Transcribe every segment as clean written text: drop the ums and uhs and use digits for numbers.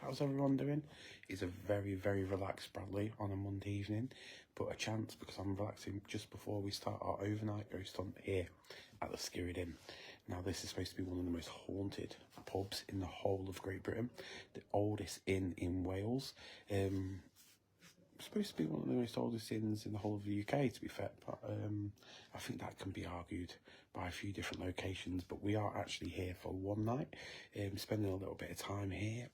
how's everyone doing? It's a very, very relaxed Bradley on a Monday evening, but a chance because I'm relaxing just before we start our overnight ghost hunt here at the Skirrid Inn. Now, this is supposed to be one of the most haunted pubs in the whole of Great Britain, the oldest inn in Wales. Supposed to be one of the most oldest inns in the whole of the UK, to be fair, but I think that can be argued by a few different locations. But we are actually here for one night, spending a little bit of time here.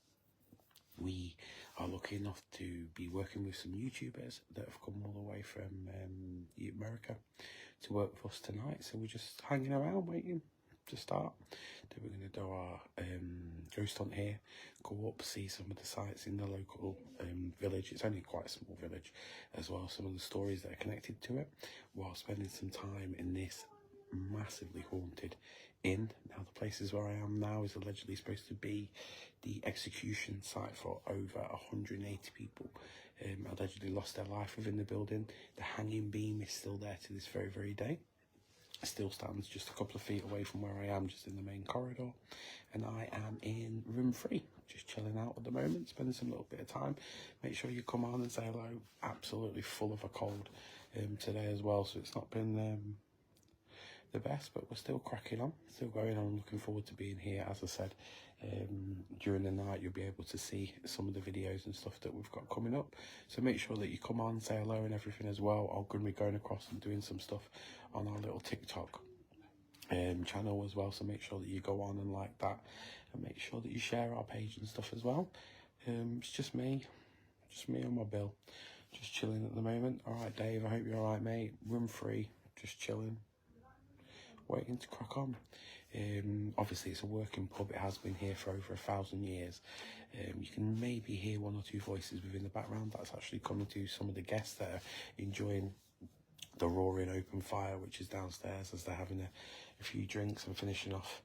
We are lucky enough to be working with some YouTubers that have come all the way from America to work with us tonight. So we're just hanging around waiting to start. Then we're going to do our ghost hunt here, go up, see some of the sites in the local village. It's only quite a small village as well, some of the stories that are connected to it, while spending some time in this massively haunted inn. Now, the places where I am now is allegedly supposed to be the execution site for over 180 people allegedly lost their life within the building. The hanging beam is still there to this very, very day. It still stands just a couple of feet away from where I am, just in the main corridor, and I am in room 3, just chilling out at the moment, spending some little bit of time. Make sure you come on and say hello. Absolutely full of a cold today as well, so it's not been the best, but we're still cracking on, still going on. Looking forward to being here. As I said, during the night you'll be able to see some of the videos and stuff that we've got coming up, so make sure that you come on, say hello and everything as well. I'm going to be going across and doing some stuff on our little TikTok channel as well, so make sure that you go on and like that, and make sure that you share our page and stuff as well. It's just me on my bill, just chilling at the moment. All right, Dave, I hope you're all right, mate. Room 3, just chilling, waiting to crack on. Obviously it's a working pub. It has been here for over 1,000 years. You can maybe hear one or two voices within the background. That's actually coming to some of the guests that are enjoying the roaring open fire, which is downstairs, as they're having a few drinks and finishing off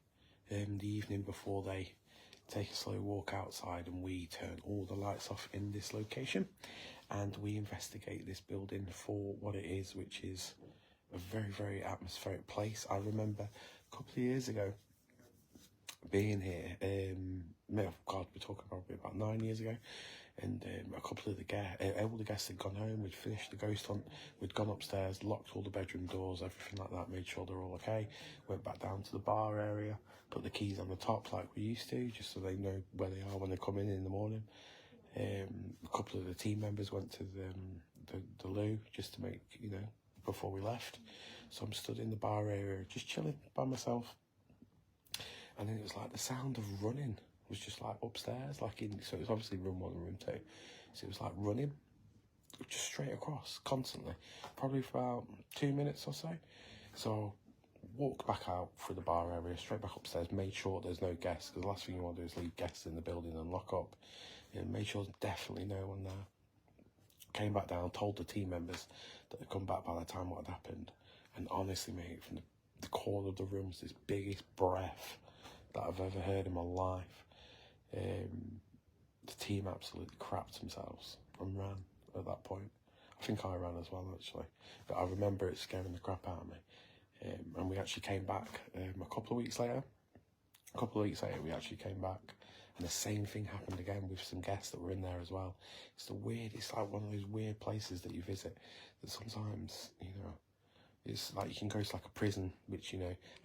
the evening before they take a slow walk outside, and we turn all the lights off in this location and we investigate this building for what it is, which is a very, very atmospheric place. I remember a couple of years ago being here, God, we're talking probably about 9 years ago, and a couple of all the guests had gone home. We'd finished the ghost hunt, we'd gone upstairs, locked all the bedroom doors, everything like that, made sure they're all okay, went back down to the bar area, put the keys on the top like we used to, just so they know where they are when they come in the morning. A couple of the team members went to the loo just to make, before we left. So I'm stood in the bar area just chilling by myself, and then it was like the sound of running was just like upstairs, so it was obviously room 1 and room 2, so it was like running just straight across constantly, probably for about 2 minutes or so. So walked back out through the bar area, straight back upstairs, made sure there's no guests, because the last thing you want to do is leave guests in the building and lock up. Made sure there's definitely no one there. Came back down, told the team members that they'd come back by the time what had happened, and honestly, mate, from the corner of the room was this biggest breath that I've ever heard in my life. The team absolutely crapped themselves and ran at that point. I think I ran as well, actually, but I remember it scaring the crap out of me. And we actually came back a couple of weeks later. We actually came back, and the same thing happened again with some guests that were in there as well. It's like one of those weird places that you visit that sometimes, it's like you can go to like a prison, which,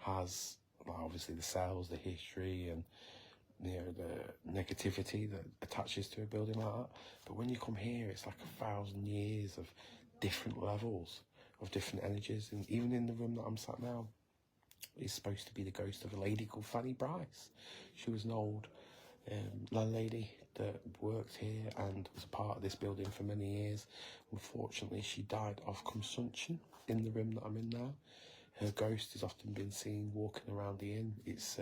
has obviously the cells, the history, and the negativity that attaches to a building like that. But when you come here, it's like 1,000 years of different levels of different energies. And even in the room that I'm sat now, it's supposed to be the ghost of a lady called Fanny Bryce. She was an old landlady that worked here and was a part of this building for many years. Unfortunately, she died of consumption in the room that I'm in now. Her ghost has often been seen walking around the inn. It's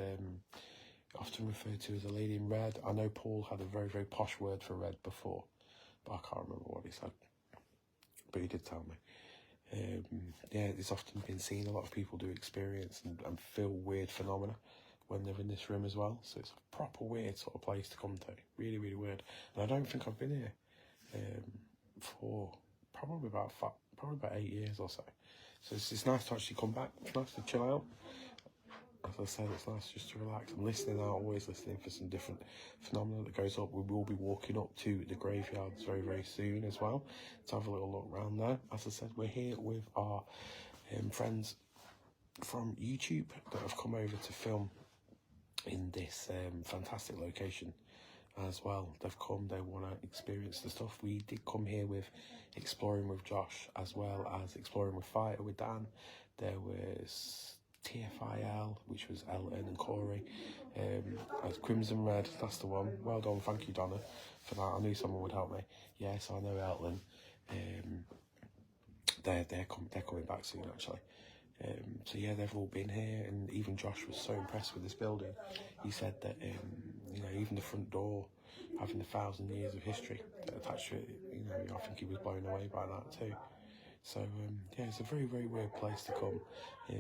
often referred to as a lady in red. I know Paul had a very, very posh word for red before, but I can't remember what he said, but he did tell me. It's often been seen. A lot of people do experience and feel weird phenomena when they're in this room as well. So it's a proper weird sort of place to come to. Really, really weird. And I don't think I've been here for probably about 8 years or so. So it's nice to actually come back. It's nice to chill out. as I said, it's nice just to relax. I'm listening out, always listening for some different phenomena that goes up. We will be walking up to the graveyards very, very soon as well to have a little look around there. As I said, we're here with our friends from YouTube that have come over to film in this fantastic location as well. They've come, they want to experience the stuff. We did come here with Exploring with Josh, as well as Exploring with Fire with Dan. There was TFIL, which was Elton and Corey. As Crimson Red, that's the one. Well done, thank you, Donna, for that. I knew someone would help me. Yes, I know Elton. They're coming back soon, actually. So yeah, they've all been here, and even Josh was so impressed with this building. He said that you know, even the front door having 1,000 years of history attached to it, you know, I think he was blown away by that too. So yeah, it's a very, very weird place to come. They're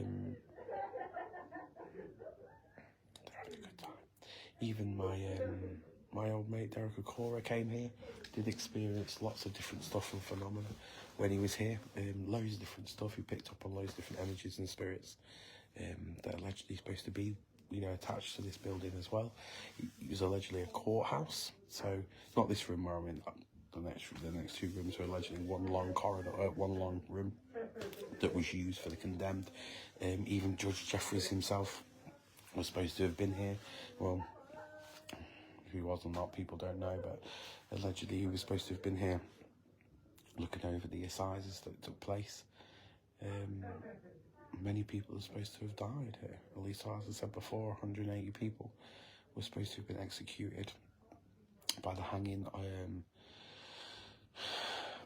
having a good time. Even my old mate Derek Okora came here, did experience lots of different stuff and phenomena when he was here. Loads of different stuff. He picked up on loads of different energies and spirits that are allegedly supposed to be, you know, attached to this building as well. It was allegedly a courthouse, so not this room where I'm in. The next two rooms are allegedly one long corridor, one long room that was used for the condemned. Even Judge Jeffries himself was supposed to have been here. Well, who he was or not, people don't know, but allegedly he was supposed to have been here looking over the assizes that took place. Many people are supposed to have died here. At least, as I said before, 180 people were supposed to have been executed by the hanging,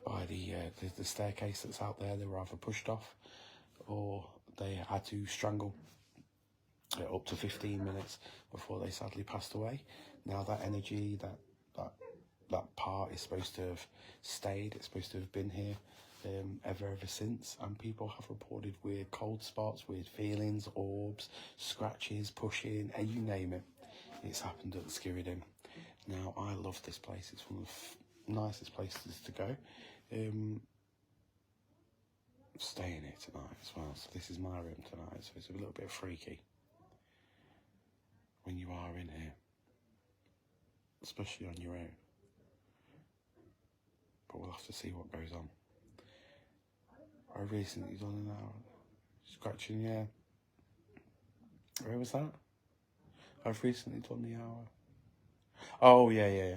by the staircase that's out there. They were either pushed off or they had to strangle up to 15 minutes before they sadly passed away. Now that energy, that part is supposed to have stayed. It's supposed to have been here ever since, and people have reported weird cold spots, weird feelings, orbs, scratches, pushing, and you name it. It's happened at the Skirrid Inn. Now, I love this place. It's one of the nicest places to go. Staying here tonight as well, so this is my room tonight, so it's a little bit freaky when you are in here, especially on your own. But we'll have to see what goes on. I've recently done an hour scratching, yeah. Where was that? I've recently done the hour. Oh, yeah.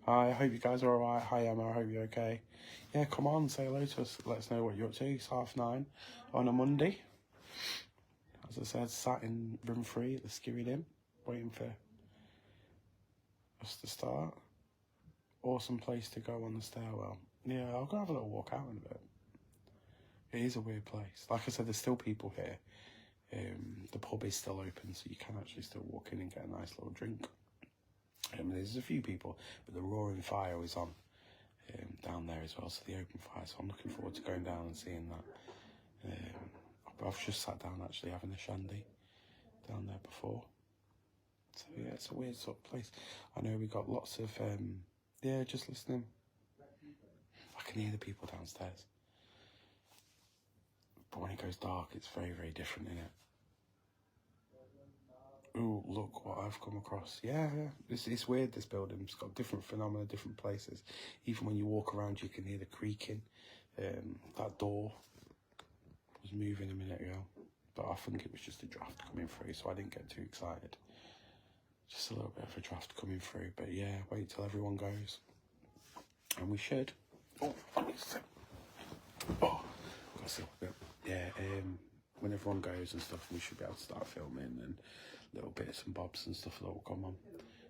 Hi, I hope you guys are alright. Hi, Emma, I hope you're okay. Yeah, come on, say hello to us. Let us know what you're up to. It's 9:30 on a Monday. As I said, sat in room 3 at the Skirrid Inn, waiting for us to start. Awesome place to go on the stairwell. Yeah, I'll go have a little walk out in a bit. It is a weird place. Like I said, there's still people here. The pub is still open, so you can actually still walk in and get a nice little drink. There's a few people, but the roaring fire is on down there as well, so the open fire. So I'm looking forward to going down and seeing that. I've just sat down actually having a shandy down there before. So yeah, it's a weird sort of place. I know we got lots of yeah, just listening. I can hear the people downstairs. But when it goes dark, it's very, very different, innit? Ooh, look what I've come across. Yeah. It's weird, this building. It's got different phenomena, different places. Even when you walk around, you can hear the creaking. That door was moving a minute ago. But I think it was just a draft coming through, so I didn't get too excited. Just a little bit of a draft coming through. But yeah, wait till everyone goes. And we should. Oh, got to see a bit. Yeah, when everyone goes and stuff, we should be able to start filming and little bits and bobs and stuff that will come on.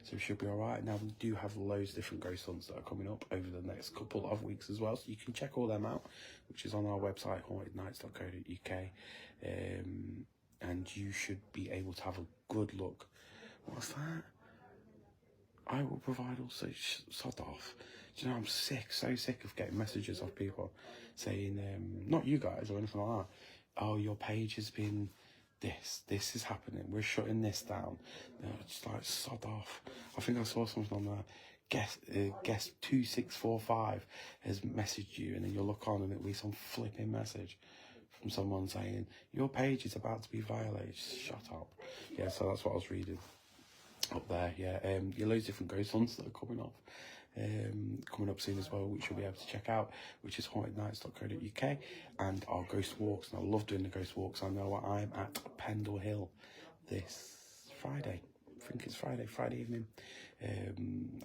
So we should be alright. Now, we do have loads of different ghost hunts that are coming up over the next couple of weeks as well, so you can check all them out, which is on our website, hauntednights.co.uk, and you should be able to have a good look. What's that? I will provide also, sod off. Do you know, I'm sick, so sick of getting messages of people saying, not you guys or anything like that, oh, your page has been this is happening, we're shutting this down. No, it's like, sod off. I think I saw something on there, guest 2645 has messaged you, and then you'll look on and it'll be some flipping message from someone saying, your page is about to be violated. Shut up. Yeah, so that's what I was reading up there. Yeah, yeah, loads of different ghost hunts that are coming up soon as well, which you'll be able to check out, which is hauntednights.co.uk, and our ghost walks. And I love doing the ghost walks. I know I'm at Pendle Hill this Friday. I think it's Friday evening.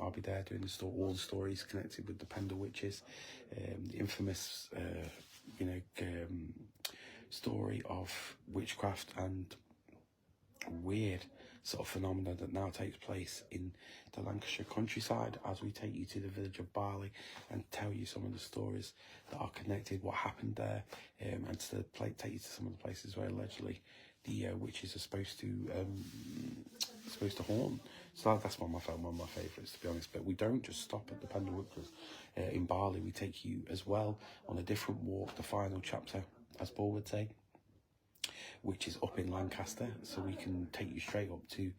I'll be there doing all the stories connected with the Pendle witches, the infamous, story of witchcraft and weird sort of phenomena that now takes place in the Lancashire countryside, as we take you to the village of Barley and tell you some of the stories that are connected, what happened there, and to take you to some of the places where allegedly the witches are supposed to haunt. So that's one of my favourites, to be honest. But we don't just stop at the Pendle Witches in Barley. We take you as well on a different walk, the final chapter, as Paul would say, which is up in Lancaster. So we can take you straight up to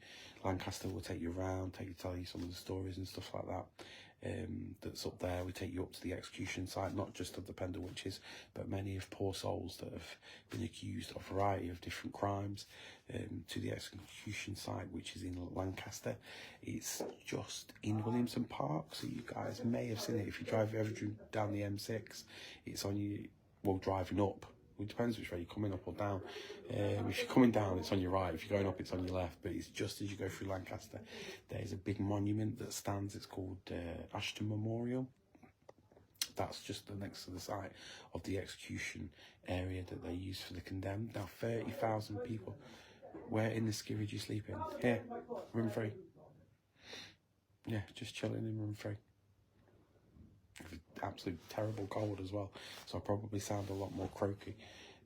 Lancaster. We'll take you around, tell you some of the stories and stuff like that. That's up there. We take you up to the execution site, not just of the Pendle Witches, but many of poor souls that have been accused of a variety of different crimes, to the execution site, which is in Lancaster. It's just in Williamson Park, so you guys may have seen it if you drive ever down the M6. It's on you, well, driving up. It depends which way you're coming, up or down. If you're coming down, it's on your right. If you're going up, it's on your left. But it's just as you go through Lancaster, there's a big monument that stands. It's called Ashton Memorial. That's just next to the site of the execution area that they use for the condemned. Now, 30,000 people. Where in the Skirrid you sleep in? Here, room 3. Yeah, just chilling in room 3. Absolute terrible cold as well, so I probably sound a lot more croaky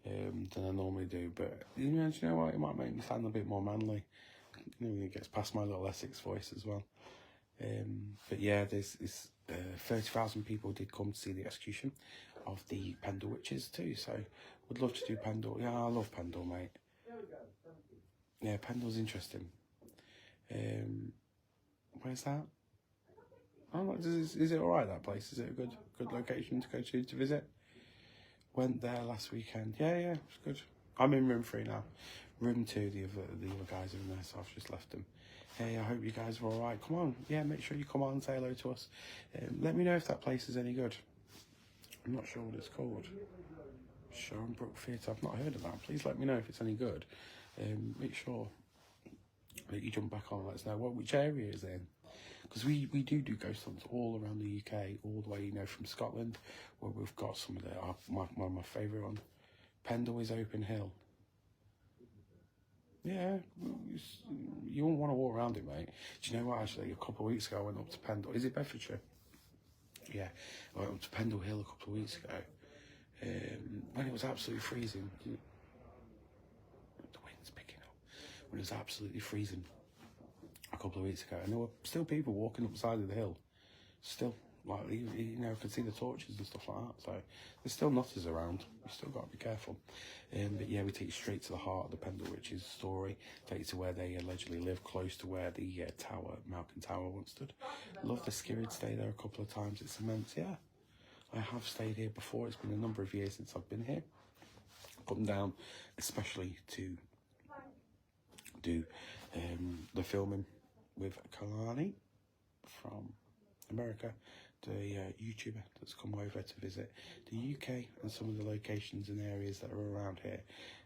than I normally do, but you know what, it might make me sound a bit more manly. It gets past my little Essex voice as well. But yeah, there's 30,000 people did come to see the execution of the Pendle Witches too, so would love to do Pendle. Yeah, I love Pendle, mate. Yeah, Pendle's interesting. Where's that? Oh, is it alright, that place? Is it a good location to go to visit? Went there last weekend. Yeah, it's good. I'm in room 3 now. Room 2, the other guys are in there, so I've just left them. Hey, I hope you guys are alright. Come on, yeah, make sure you come on and say hello to us. Let me know if that place is any good. I'm not sure what it's called. Sharnbrook Theatre. I've not heard of that. Please let me know if it's any good. Make sure that you jump back on and let us know which area is it in. Because we do ghost hunts all around the UK, all the way, from Scotland, where we've got some of one of my favourite ones. Pendle is Open Hill. Yeah, you won't want to walk around it, mate. Do you know what, actually, a couple of weeks ago I went up to Pendle. Is it Bedfordshire? Yeah, I went up to Pendle Hill a couple of weeks ago, when it was absolutely freezing. The wind's picking up. When it was absolutely freezing a couple of weeks ago, and there were still people walking up the side of the hill, still, like, I could see the torches and stuff like that, so there's still nutters around. You still got to be careful. But yeah, we take you straight to the heart of the Pendle Witches story, take you to where they allegedly live, close to where the Malkin Tower once stood. Love the Skirrid, stay there a couple of times, it's immense. Yeah, I have stayed here before. It's been a number of years since I've been here. Come down, especially to do the filming with Kalani from America, the YouTuber that's come over to visit the UK and some of the locations and areas that are around here.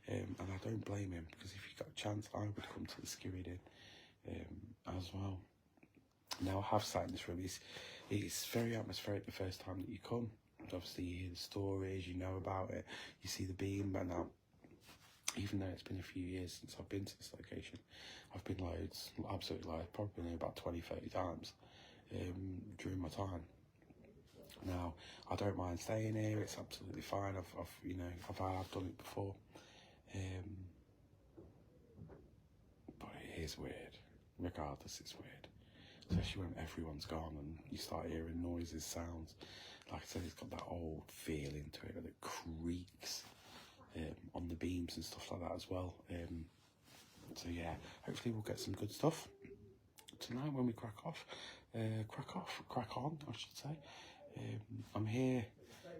And I don't blame him, because if he got a chance, I would come to the Skirrid Inn as well. Now, I have sat in this room. It's very atmospheric the first time that you come. Obviously, you hear the stories, you know about it, you see the beam, and now, even though it's been a few years since I've been to this location, I've been loads, absolutely loads, probably about 20-30 times during my time. Now, I don't mind staying here, it's absolutely fine. I've done it before. But it is weird. Regardless, it's weird. Especially when everyone's gone and you start hearing noises, sounds. Like I said, it's got that old feeling to it, that creaks on the beams and stuff like that as well. So yeah, hopefully we'll get some good stuff tonight when we crack on, I should say. I'm here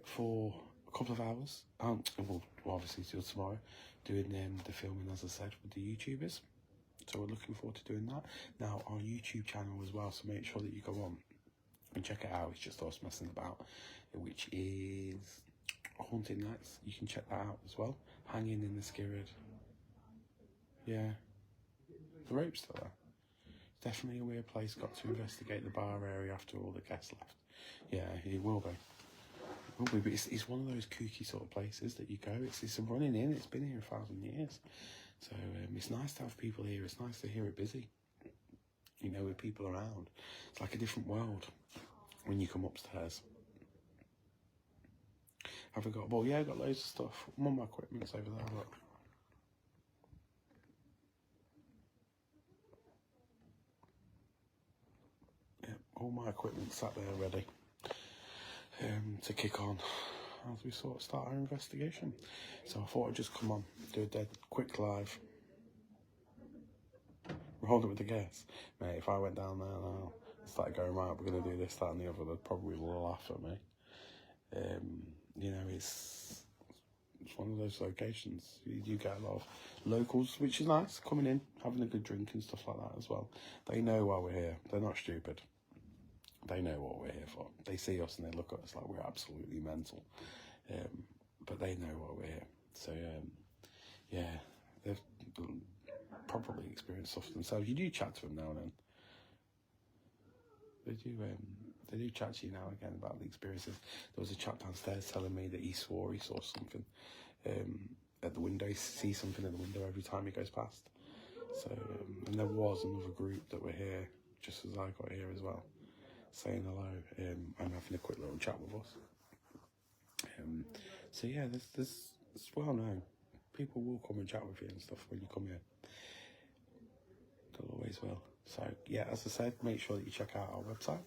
for a couple of hours. Well, obviously till tomorrow, doing the filming, as I said, with the YouTubers. So we're looking forward to doing that. Now, our YouTube channel as well, so make sure that you go on and check it out. It's just us messing about, which is Haunted Nights. You can check that out as well. Hanging in the Skirrid. Yeah. The rope's still there. Definitely a weird place. Got to investigate the bar area after all the guests left. Yeah, it will be. It will be, but it's one of those kooky sort of places that you go. It's a running in. It's been here 1,000 years. So it's nice to have people here. It's nice to hear it busy. You know, with people around. It's like a different world when you come upstairs. Have I got, well, yeah, I've got loads of stuff. All my equipment's over there, look. Yeah, all my equipment's sat there ready to kick on as we sort of start our investigation. So I thought I'd just come on, do a dead quick live. Roll it with the guests. Mate, if I went down there now and started going, right, we're going to do this, that and the other, they'd probably laugh at me. You know, it's one of those locations. You get a lot of locals, which is nice, coming in, having a good drink and stuff like that as well. They know why we're here. They're not stupid. They know what we're here for. They see us and they look at us like we're absolutely mental. But they know why we're here. So, yeah, they've probably experienced stuff themselves. You do chat to them now and then. They do chat to you now and again about the experiences. There was a chap downstairs telling me that he swore he saw something at the window. He sees something at the window every time he goes past. So, and there was another group that were here just as I got here as well, saying hello and having a quick little chat with us. So yeah, it's well known. People will come and chat with you and stuff when you come here. They'll always will. So yeah, as I said, make sure that you check out our website,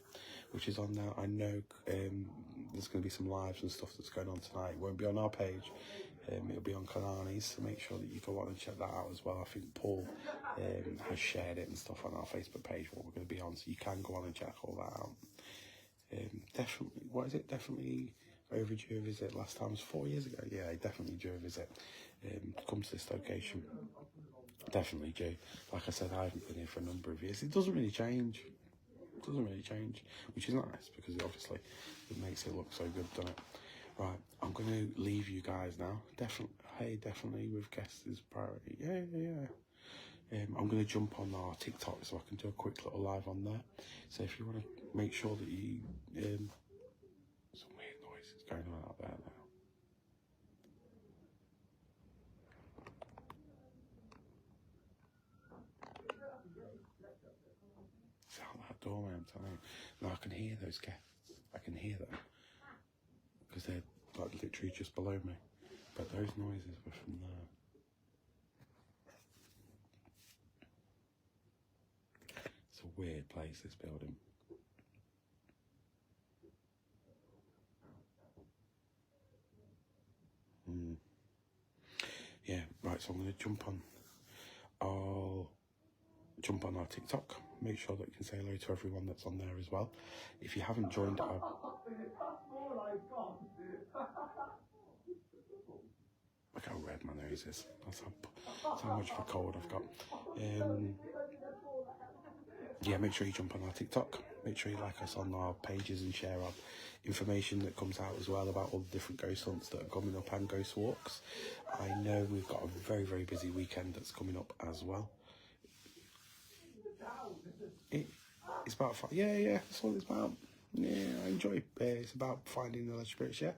which is on now. I know there's going to be some lives and stuff that's going on tonight. It won't be on our page. It'll be on Kalani's, so make sure that you go on and check that out as well. I think Paul has shared it and stuff on our Facebook page, what we're going to be on, so you can go on and check all that out. Definitely, what is it? Definitely overdue a visit. Last time was 4 years ago. Yeah, definitely due a visit. Come to this location. Definitely due. Like I said, I haven't been here for a number of years. It doesn't really change. It doesn't really change, which is nice because obviously it makes it look so good, doesn't it? Right, I'm going to leave you guys now. Definitely with guests is priority. Yeah. I'm going to jump on our TikTok so I can do a quick little live on there. So if you want to make sure that you... some weird noises going on out there now. Sound that doorway, I'm telling you. Now I can hear those guests. I can hear them. Because they're like literally just below me. But those noises were from there. It's a weird place, this building. Yeah, right, so I'm going to jump on. I'll jump on our TikTok. Make sure that you can say hello to everyone that's on there as well. If you haven't joined our... Look how red my nose is. That's how much of a cold I've got. Yeah, make sure you jump on our TikTok. Make sure you like us on our pages and share our information that comes out as well about all the different ghost hunts that are coming up and ghost walks. I know we've got a very, very busy weekend that's coming up as well. It's about, yeah, that's what it's about. Yeah, I enjoy it. It's about finding the alleged spirits, yeah.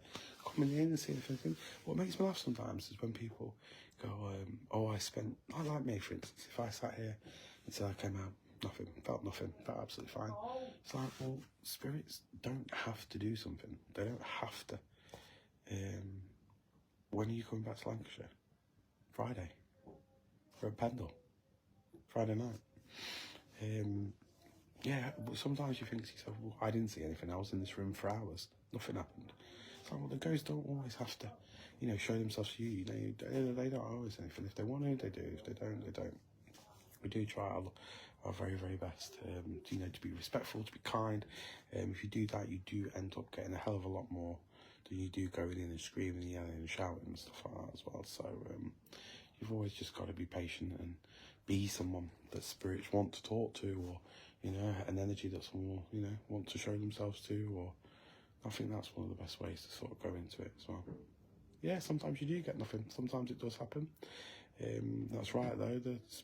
Coming in and seeing if anything. What makes me laugh sometimes is when people go, like me, for instance, if I sat here until I came out, felt absolutely fine. It's like, well, spirits don't have to do something. They don't have to. When are you coming back to Lancashire? Friday. For a Pendle. Friday night. Yeah, but sometimes you think to yourself, well, I didn't see anything. I was in this room for hours. Nothing happened. It's like, well, the ghosts don't always have to, show themselves to you. They don't always anything. If they want to, they do. If they don't, they don't. We do try our very, very best, to be respectful, to be kind. If you do that, you do end up getting a hell of a lot more than you do going in and screaming, yelling and shouting and stuff like that as well. So you've always just got to be patient and be someone that spirits want to talk to, or, you know, an energy that someone, you know, want to show themselves to, or I think that's one of the best ways to sort of go into it as well. Yeah, sometimes you do get nothing. Sometimes it does happen. That's right though. That's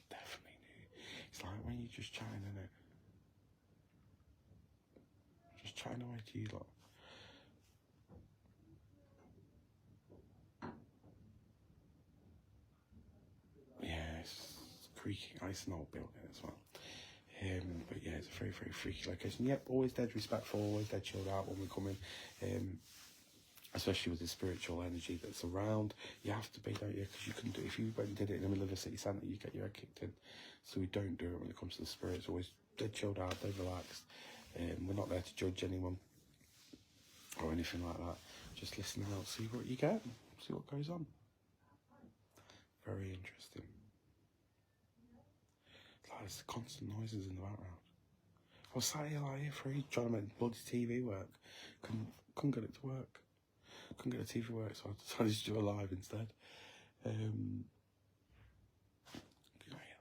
definitely new. It's like when you're just chatting, innit? Just chatting away to you lot. Yeah, it's creaky. It's an old building as well. But yeah, it's a very, very freaky location. Yep, always dead respectful, always dead chilled out when we come in. Especially with the spiritual energy that's around. You have to be, don't you? Because you couldn't do it. If you went and did it in the middle of a city centre, you get your head kicked in. So we don't do it when it comes to the spirits. Always dead chilled out, dead relaxed. We're not there to judge anyone or anything like that. Just listen out, see what you get, see what goes on. Very interesting. Like, there's constant noises in the background. I was sat here like here for ages trying to make bloody TV work. Couldn't get it to work. Couldn't get the TV work, so I decided to do a live instead. Can I hear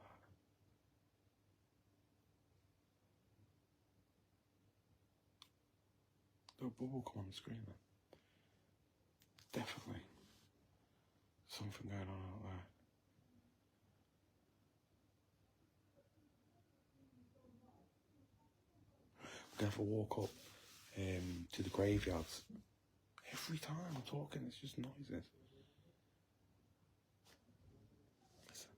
that? Little bubble come on the screen then. Definitely something going on out there. We have to walk up to the graveyards. Every time I'm talking, it's just noises. Listen.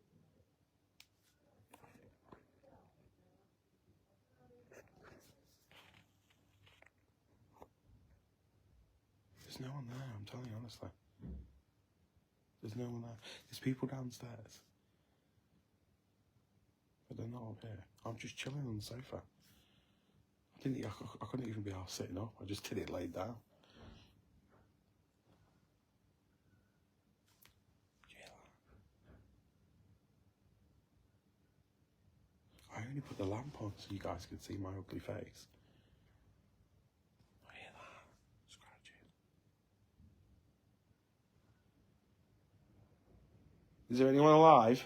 There's no one there, I'm telling you honestly. There's no one there. There's people downstairs. But they're not up here. I'm just chilling on the sofa. I couldn't even be arsed sitting up. I just did it laid down. I only put the lamp on so you guys could see my ugly face. I hear that. Scratching. Is there anyone alive?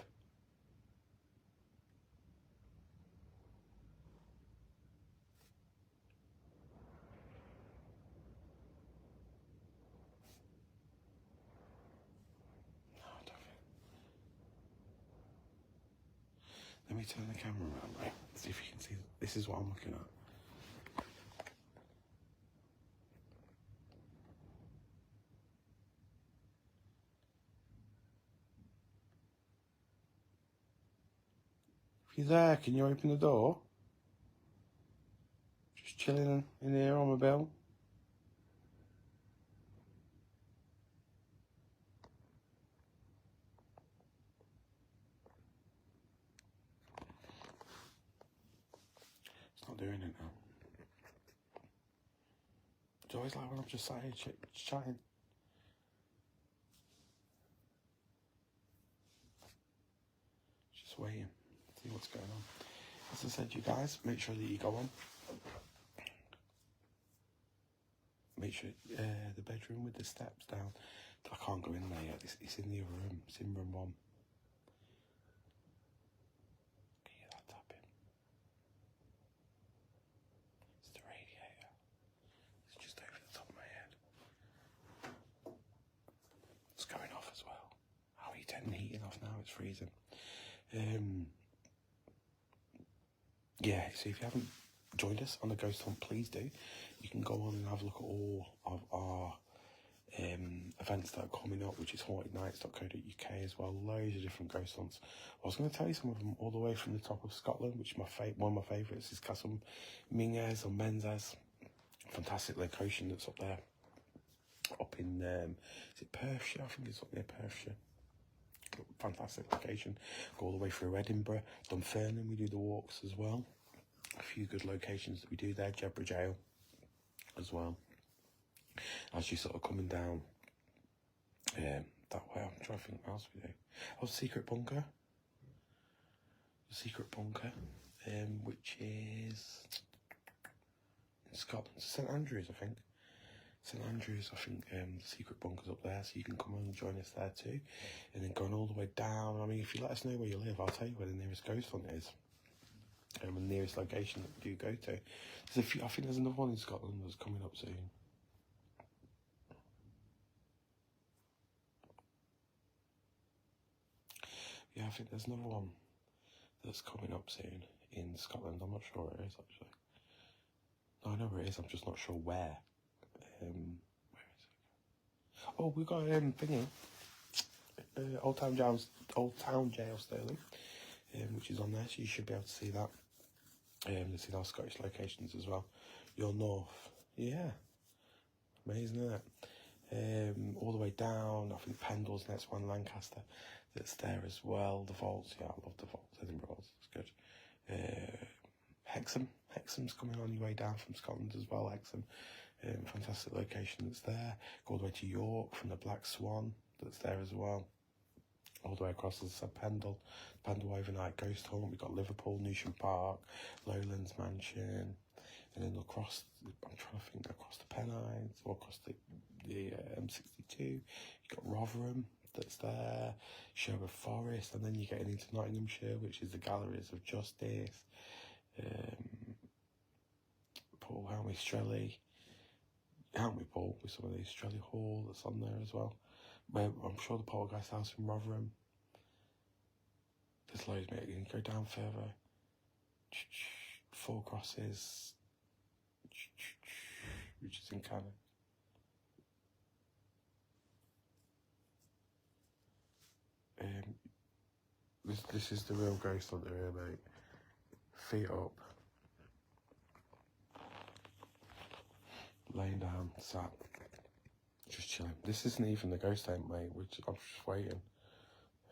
No, I don't think. Let me turn the camera around, right? See if you can see. This is what I'm looking at. If you're there, can you open the door? Just chilling in here on my bell. It's not doing it now. It's always like when I'm just sat here chatting. Just waiting. See what's going on. As I said, you guys, make sure that you go on. Make sure the bedroom with the steps down. I can't go in there yet. It's in the other room. It's in room 1. Can you hear that tapping? It's the radiator. It's just over the top of my head. It's going off as well. How are you turning the heating off now? It's freezing. Yeah, so if you haven't joined us on the Ghost Hunt, please do. You can go on and have a look at all of our events that are coming up, which is hauntednights.co.uk as well. Loads of different ghost hunts. I was going to tell you some of them all the way from the top of Scotland, which one of my favourites is Castle Mingers or Menzies. Fantastic location that's up there. Up in, is it Perthshire? I think it's up near Perthshire. Fantastic location. Go all the way through Edinburgh. Dunfermline, we do the walks as well. A few good locations that we do there. Jedburgh Jail as well. As you're sort of coming down that way, I'm trying to think what else we do. Oh, Secret Bunker. The Secret Bunker, which is in Scotland. St Andrews, I think. St Andrews, I think the secret bunker's up there, so you can come and join us there too. And then going all the way down, I mean, if you let us know where you live, I'll tell you where the nearest ghost hunt is. And the nearest location that we do go to. There's a few, I think there's another one in Scotland that's coming up soon. Yeah, I think there's another one that's coming up soon in Scotland. I'm not sure where it is, actually. No, I know where it is, I'm just not sure where. Where is it? Oh, we've got thingy. Old Town Jail Stirling, which is on there, so you should be able to see that. You've seen our Scottish locations as well. Your north, yeah, amazing, isn't it? All the way down, I think Pendle's next one, Lancaster, that's there as well. The vaults, yeah, I love the vaults. Edinburgh vaults, it's good. Hexham's coming on your way down from Scotland as well. Hexham, fantastic location that's there. Go all the way to York from the Black Swan, that's there as well. All the way across, as I said, Pendle overnight ghost hunt. We've got Liverpool, Newsham Park, Lowlands Mansion, and then across, I'm trying to think, across the Pennines, or across the M62. You've got Rotherham, that's there, Sherwood Forest, and then you're getting into Nottinghamshire, which is the Galleries of Justice, Paul Helmy Strelly, Helmy Paul, with some of these, Strelly Hall, that's on there as well. I'm sure the Poltergeist House in Rotherham. There's loads, mate. You can go down further. Four Crosses, which is in Canada. This is the real ghost hunter here, mate. Feet up, laying down, sat, just chilling. This isn't even the ghost hunt, mate. I'm just waiting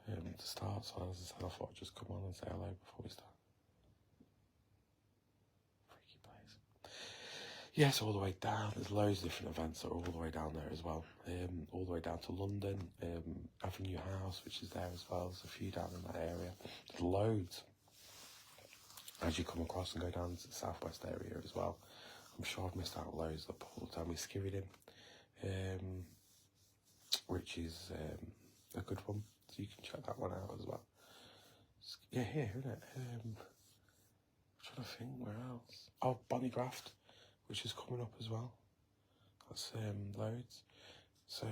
to start. So as I said, I thought I'd just come on and say hello before we start. Freaky place. Yes, all the way down. There's loads of different events that are all the way down there as well. All the way down to London, Avenue House, which is there as well. There's a few down in that area. There's loads. As you come across and go down to the southwest area as well. I'm sure I've missed out loads. The At The Skirrid Inn, which is a good one. So you can check that one out as well. Yeah, here, isn't it? I'm trying to think, where else? Oh, Bonnygraft, which is coming up as well. That's loads. So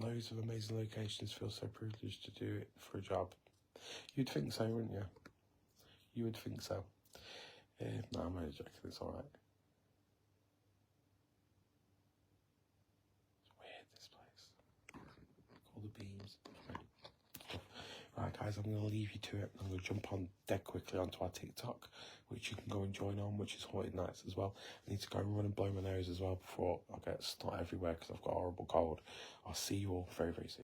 loads of amazing locations. Feel so privileged to do it for a job. You'd think so, wouldn't you? You would think so. No, I'm only joking, it's alright. It's weird, this place. All the beams. Right, guys, I'm going to leave you to it. I'm going to jump on dead quickly onto our TikTok, which you can go and join on, which is Haunted Nights as well. I need to go and run and blow my nose as well before I get snot everywhere because I've got a horrible cold. I'll see you all very, very soon.